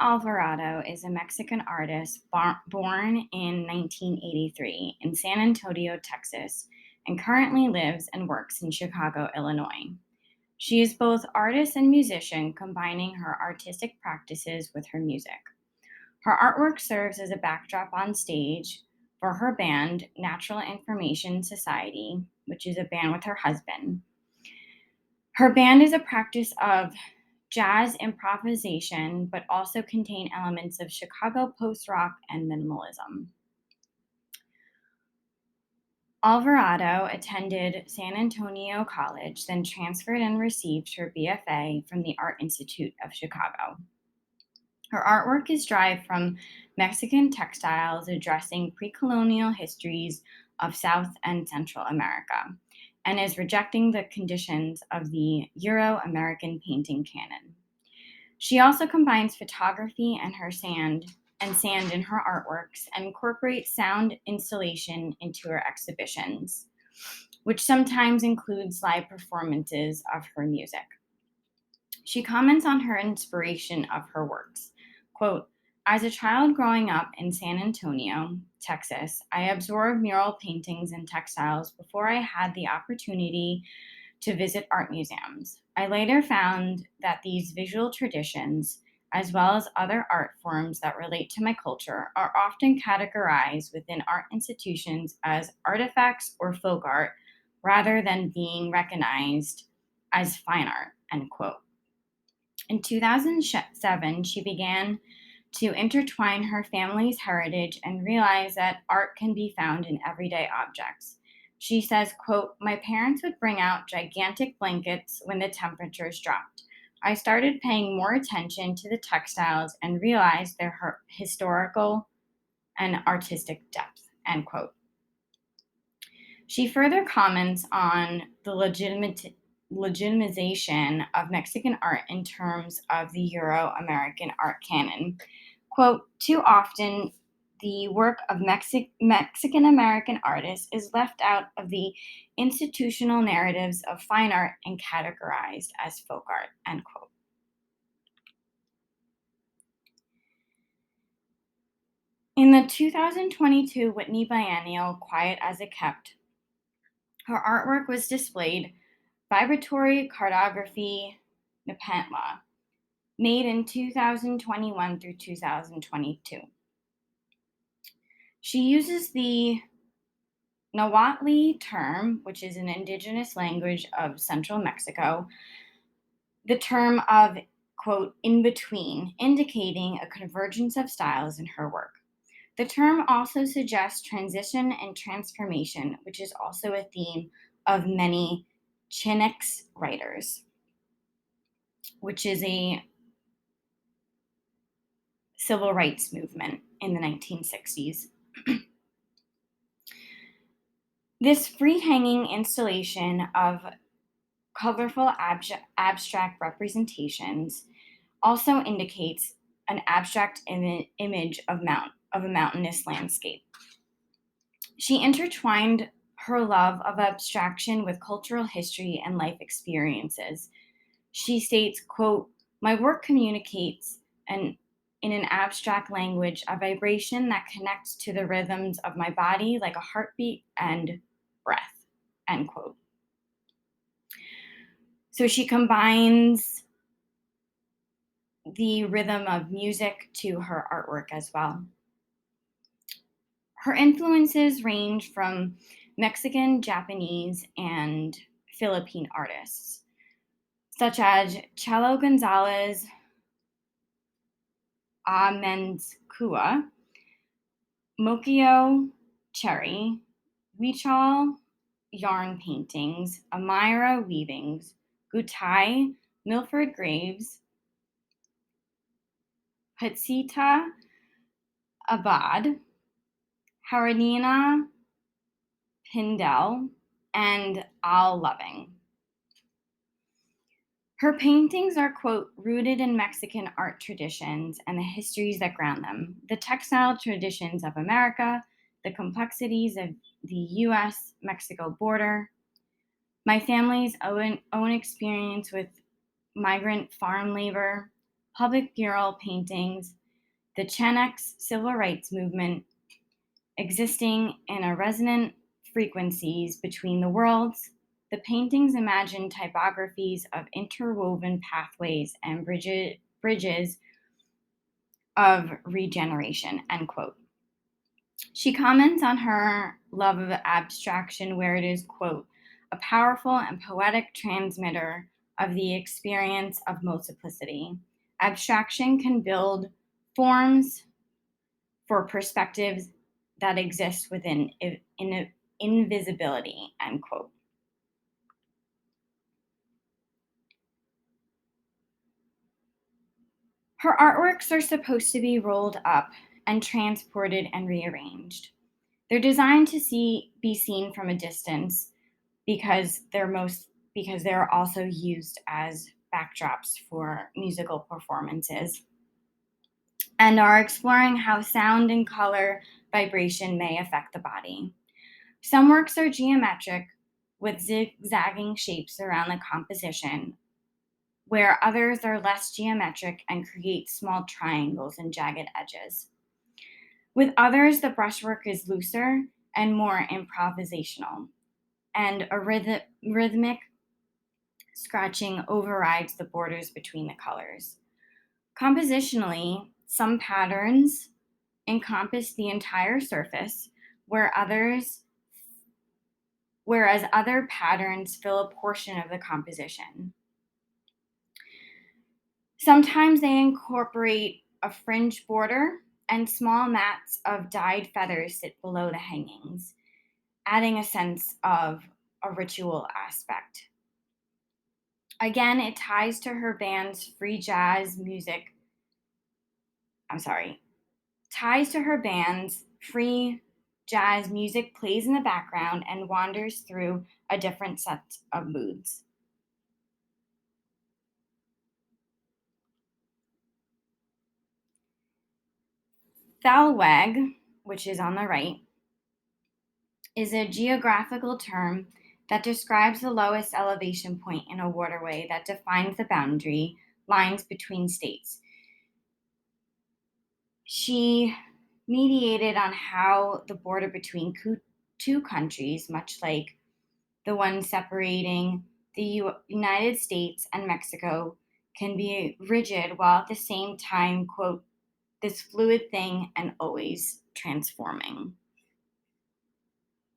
Alvarado is a Mexican artist born in 1983 in San Antonio, Texas, and currently lives and works in Chicago, Illinois. She is both artist and musician, combining her artistic practices with her music. Her artwork serves as a backdrop on stage for her band, Natural Information Society, which is a band with her husband. Her band is a practice of jazz improvisation, but also contain elements of Chicago post-rock and minimalism. Alvarado attended San Antonio College, then transferred and received her BFA from the Art Institute of Chicago. Her artwork is derived from Mexican textiles addressing pre-colonial histories of South and Central America, and is rejecting the conditions of the Euro-American painting canon. She also combines photography and sand in her artworks and incorporates sound installation into her exhibitions, which sometimes includes live performances of her music. She comments on her inspiration of her works. Quote, "As a child growing up in San Antonio, Texas, I absorbed mural paintings and textiles before I had the opportunity to visit art museums. I later found that these visual traditions, as well as other art forms that relate to my culture, are often categorized within art institutions as artifacts or folk art rather than being recognized as fine art," end quote. In 2007, she began to intertwine her family's heritage and realized that art can be found in everyday objects. She says, quote, "My parents would bring out gigantic blankets when the temperatures dropped. I started paying more attention to the textiles and realized their historical and artistic depth," end quote. She further comments on the legitimization of Mexican art in terms of the Euro-American art canon. Quote, "Too often, the work of Mexican-American artists is left out of the institutional narratives of fine art and categorized as folk art," end quote. In the 2022 Whitney Biennial, Quiet as It Kept, her artwork was displayed Vibratory Cartography Nepantla, made in 2021 through 2022. She uses the Nahuatl term, which is an indigenous language of central Mexico, the term of, quote, "in between," indicating a convergence of styles in her work. The term also suggests transition and transformation, which is also a theme of many Chicanx writers, which is a civil rights movement in the 1960s. This free-hanging installation of colorful abstract representations also indicates an abstract image of a mountainous landscape. She intertwined her love of abstraction with cultural history and life experiences. She states, quote, "My work communicates in an abstract language a vibration that connects to the rhythms of my body like a heartbeat and breath," end quote. So she combines the rhythm of music to her artwork as well. Her influences range from Mexican, Japanese, and Philippine artists, such as Chelo Gonzalez Amencua, Mokio Cherry, Huichol yarn paintings, Amira weavings, Gutai, Milford Graves, Patsita Abad, Haradina Pindell, and Al Loving. Her paintings are, quote, "rooted in Mexican art traditions and the histories that ground them, the textile traditions of America, the complexities of the US-Mexico border, my family's own experience with migrant farm labor, public mural paintings, the Chilex civil rights movement, existing in a resonant frequencies between the worlds. The paintings imagine typographies of interwoven pathways and bridges of regeneration, end quote. She comments on her love of abstraction, where it is, quote, a powerful and poetic transmitter of the experience of multiplicity. Abstraction can build forms for perspectives that exist within invisibility, end quote. Her artworks are supposed to be rolled up and transported and rearranged. They're designed to be seen from a distance because they're also used as backdrops for musical performances and are exploring how sound and color vibration may affect the body. Some works are geometric with zigzagging shapes around the composition, where others are less geometric and create small triangles and jagged edges. With others, the brushwork is looser and more improvisational, and a rhythmic scratching overrides the borders between the colors. Compositionally, some patterns encompass the entire surface, whereas other patterns fill a portion of the composition. Sometimes they incorporate a fringe border, and small mats of dyed feathers sit below the hangings, adding a sense of a ritual aspect. Again, it ties to her band's free jazz music. Ties to her band's free jazz music plays in the background and wanders through a different set of moods. Thalweg, which is on the right, is a geographical term that describes the lowest elevation point in a waterway that defines the boundary lines between states. She mediated on how the border between two countries, much like the one separating the United States and Mexico, can be rigid while at the same time, quote, this fluid thing and always transforming.